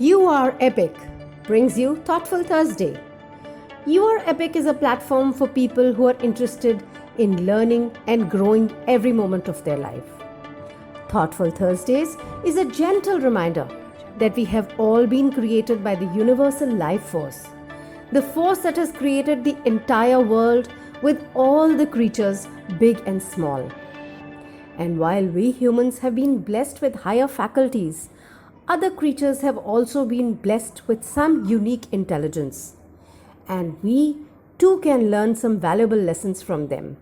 You Are Epic brings you Thoughtful Thursday. You Are Epic is a platform for people who are interested in learning and growing every moment of their life. Thoughtful Thursdays is a gentle reminder that we have all been created by the universal life force, the force that has created the entire world with all the creatures, big and small. And while we humans have been blessed with higher faculties, other creatures have also been blessed with some unique intelligence. And we too can learn some valuable lessons from them.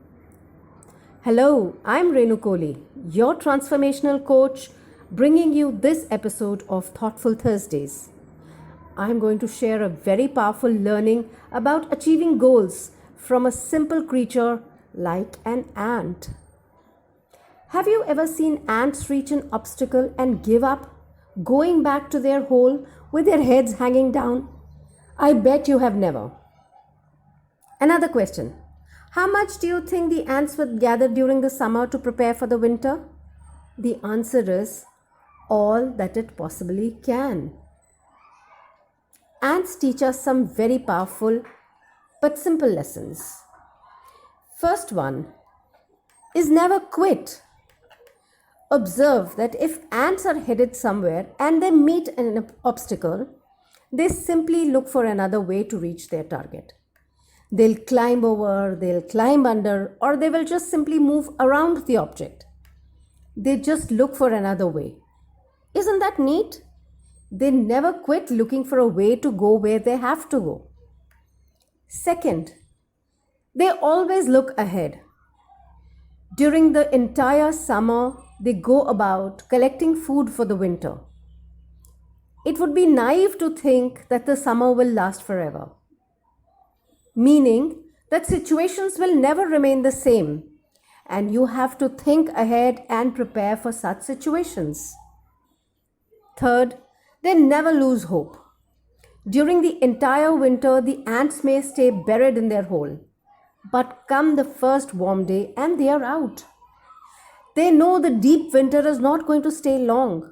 Hello, I'm Renu Kohli, your transformational coach, bringing you this episode of Thoughtful Thursdays. I'm going to share a very powerful learning about achieving goals from a simple creature like an ant. Have you ever seen ants reach an obstacle and give up, going back to their hole with their heads hanging down? I bet you have never. Another question. How much do you think the ants would gather during the summer to prepare for the winter? The answer is all that it possibly can. Ants teach us some very powerful but simple lessons. First one is never quit. Observe that if ants are headed somewhere and they meet an obstacle, they simply look for another way to reach their target. They'll climb over, they'll climb under, or they will just simply move around the object. They just look for another way. Isn't that neat? They never quit looking for a way to go where they have to go. Second, they always look ahead. During the entire summer, they go about collecting food for the winter. It would be naive to think that the summer will last forever, meaning that situations will never remain the same, and you have to think ahead and prepare for such situations. Third, they never lose hope. During the entire winter, the ants may stay buried in their hole, but come the first warm day and they are out. They know the deep winter is not going to stay long.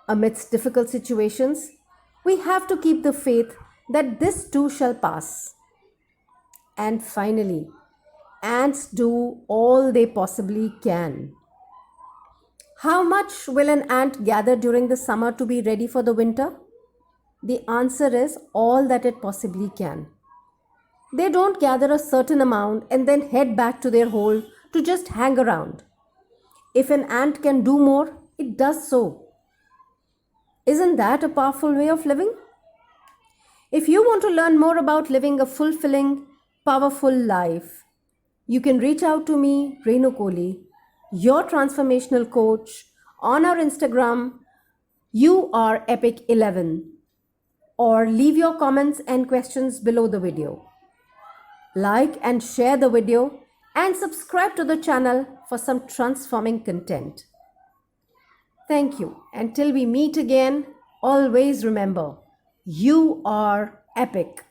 Amidst difficult situations, we have to keep the faith that this too shall pass. And finally, ants do all they possibly can. How much will an ant gather during the summer to be ready for the winter? The answer is all that it possibly can. They don't gather a certain amount and then head back to their hole to just hang around. If an ant can do more, it does so. Isn't that a powerful way of living? If you want to learn more about living a fulfilling, powerful life, you can reach out to me, Renu Kohli, your transformational coach, on our Instagram, You Are Epic 11, or leave your comments and questions below the video. Like and share the video and subscribe to the channel for some transforming content. Thank you. Until we meet again, always remember, you are epic.